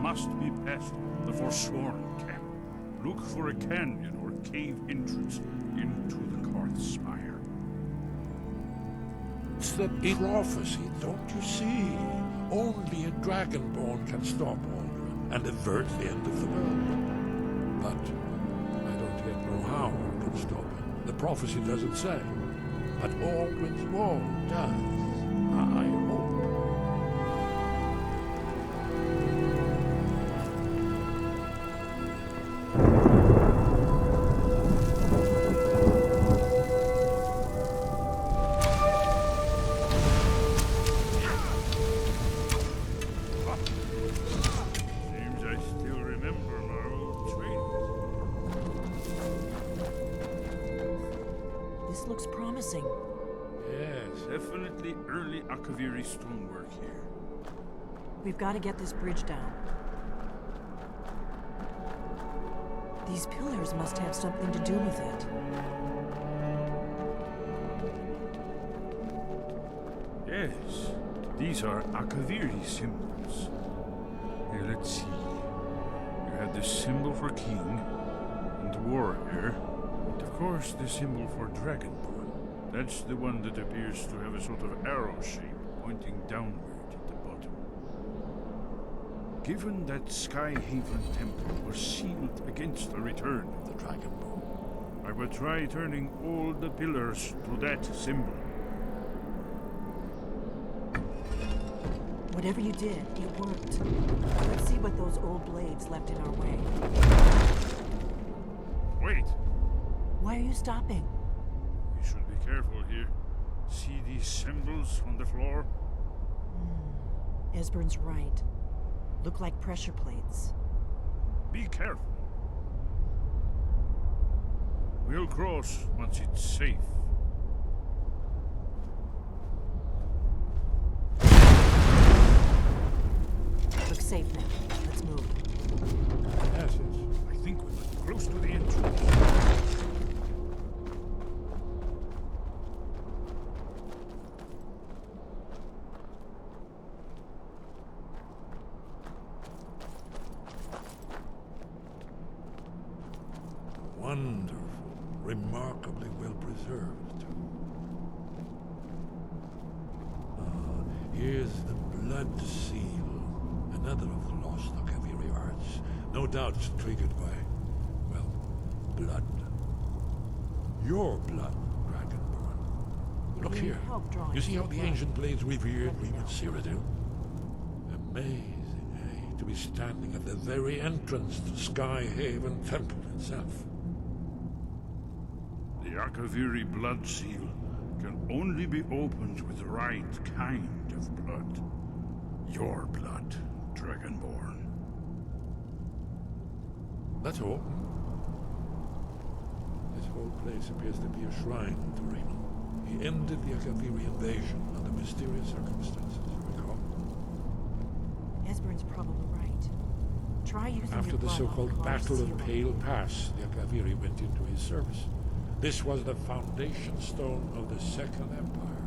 must be past the Forsworn camp. Look for a canyon or cave entrance into the Karth Spire. It's the prophecy, don't you see? Only a dragonborn can stop Alduin and avert the end of the world. But I don't yet know how I can stop him. The prophecy doesn't say. But Alduin's wall does. I hope. Seems I still remember my old training. This looks promising. Yes. Definitely early Akaviri stonework here. We've got to get this bridge down. These pillars must have something to do with it. Yes, these are Akaviri symbols. Here, let's see. You have the symbol for king and warrior, and of course the symbol for dragonborn. That's the one that appears to have a sort of arrow shape pointing downward at the bottom. Given that Skyhaven Temple was sealed against the return of the dragonborn, I will try turning all the pillars to that symbol. Whatever you did, it worked. Let's see what those old blades left in our way. Wait! Why are you stopping? We should be careful here. See these symbols on the floor? Esbern's right. Look like pressure plates. Be careful. We'll cross once it's safe. Looks safe now. Let's move. Yes, yes. I think we must be close to the entrance. Wonderful. Remarkably well preserved, too. Here's the blood seal. Another of the lost Akaviri arts. No doubt it's triggered by, well, blood. Your blood, Dragonborn. Look We need here. help drawing You see how some the blood. ancient blades revered Reman Cyrodiil? Amazing, eh? To be standing at the very entrance to Skyhaven Temple itself. The Akaviri blood seal can only be opened with the right kind of blood. Your blood, Dragonborn. That's all. This whole place appears to be a shrine to Reman. He ended the Akaviri invasion under mysterious circumstances, you recall? Esbern's probably right. Try using After your the blood on so-called Clark's Battle seal. of Pale Pass, the Akaviri went into his service. This was the foundation stone of the Second Empire.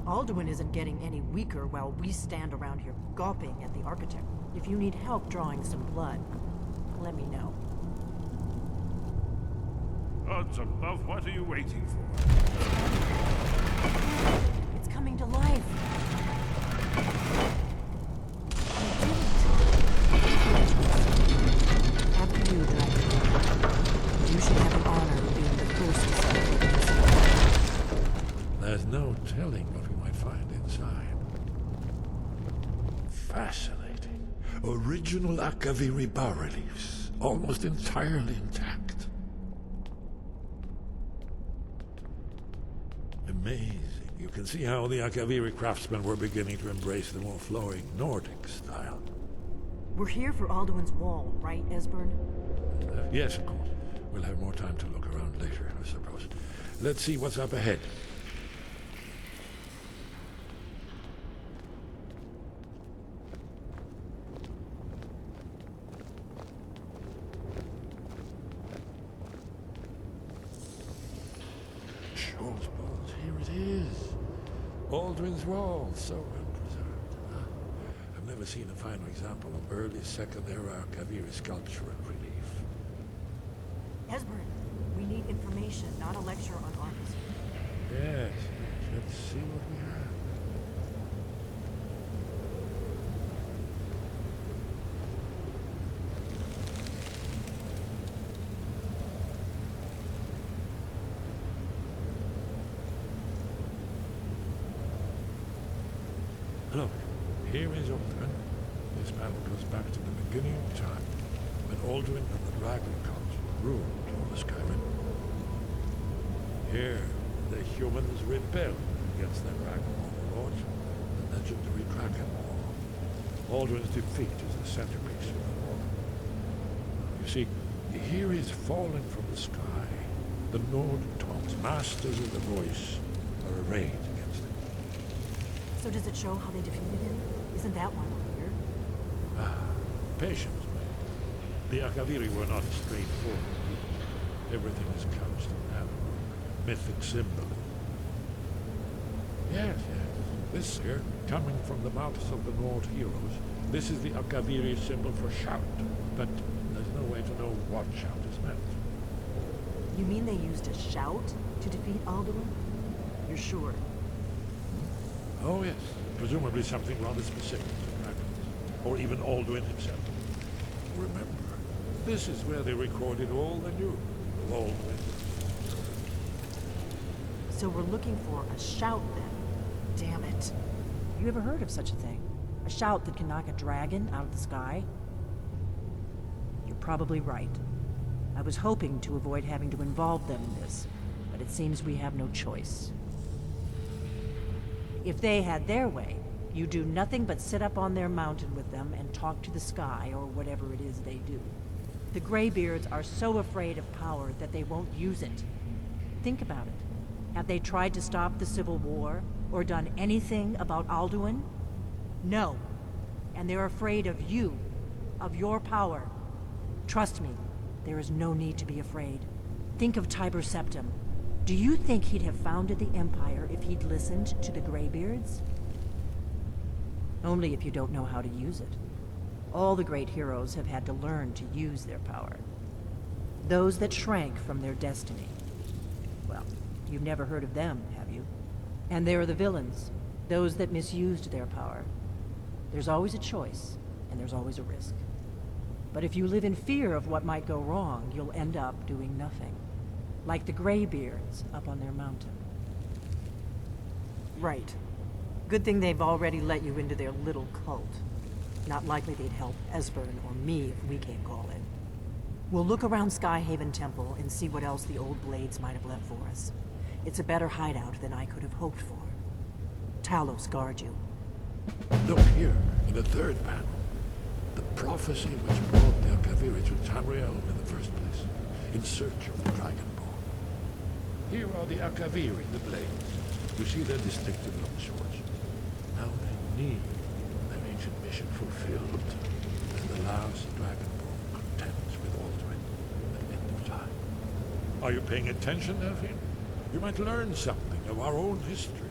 Alduin isn't getting any weaker while we stand around here gawping at the architect. If you need help drawing some blood, let me know. Odds above, what are you waiting for? It's coming to life. You did it. After you, Dragon. You should have an honor of being the first to celebrate this. There's no telling what we might find inside. Fascinating. Original Akaviri bas-reliefs, almost entirely intact. Amazing. You can see how the Akaviri craftsmen were beginning to embrace the more flowing Nordic style. We're here for Alduin's wall, right, Esbern? Yes, of course. We'll have more time to look around later, I suppose. Let's see what's up ahead. Shaw's bones, here it is. Alduin's wall, so well preserved. I've never ever seen a finer example of early Second Era Kaviri sculpture and relief. Esbern, we need information, not a lecture on art history. Yes, let's see what we have. Look, here is Alduin. This panel goes back to the beginning of time, when Alduin and the Dragon Cult ruled over Skyrim. Here, the humans rebelled against their dragon overlords, the legendary Dragon War. Alduin's defeat is the centerpiece of the war. You see, here is falling from the sky. The Nord Toms, masters of the voice, are arrayed against it. So does it show how they defeated him? Isn't that why we're here? Patience, man. The Akaviri were not straightforward people. Everything is couched in mythic symbolism. Yes, yes. This here, coming from the mouths of the Nord heroes, this is the Akaviri symbol for shout, but there's no way to know what shout is meant. You mean they used a shout to defeat Alduin? You're sure? Oh yes, presumably something rather specific to dragons, or even Alduin himself. Remember, this is where they recorded all they knew of Alduin. So we're looking for a shout then. Damn it. You ever heard of such a thing? A shout that can knock a dragon out of the sky? You're probably right. I was hoping to avoid having to involve them in this, but it seems we have no choice. If they had their way, you do nothing but sit up on their mountain with them and talk to the sky or whatever it is they do. The Greybeards are so afraid of power that they won't use it. Think about it. Have they tried to stop the Civil War or done anything about Alduin? No. And they're afraid of you, of your power. Trust me, there is no need to be afraid. Think of Tiber Septim. Do you think he'd have founded the Empire if he'd listened to the Greybeards? Only if you don't know how to use it. All the great heroes have had to learn to use their power. Those that shrank from their destiny. Well, you've never heard of them, have you? And there are the villains, those that misused their power. There's always a choice, and there's always a risk. But if you live in fear of what might go wrong, you'll end up doing nothing. Like the Greybeards up on their mountain. Right. Good thing they've already let you into their little cult. Not likely they'd help Esbern or me if we came calling. We'll look around Skyhaven Temple and see what else the old blades might have left for us. It's a better hideout than I could have hoped for. Talos guard you. Look here, in the third panel. The prophecy which brought the Akaviri to Tamriel in the first place, in search of the Dragonborn. Here are the Akaviri, the blades. You see their distinctive long swords. Now they need their ancient mission fulfilled, as the last Dragonborn contends with Alduin at the end of time. Are you paying attention, Elfin? You might learn something of our own history.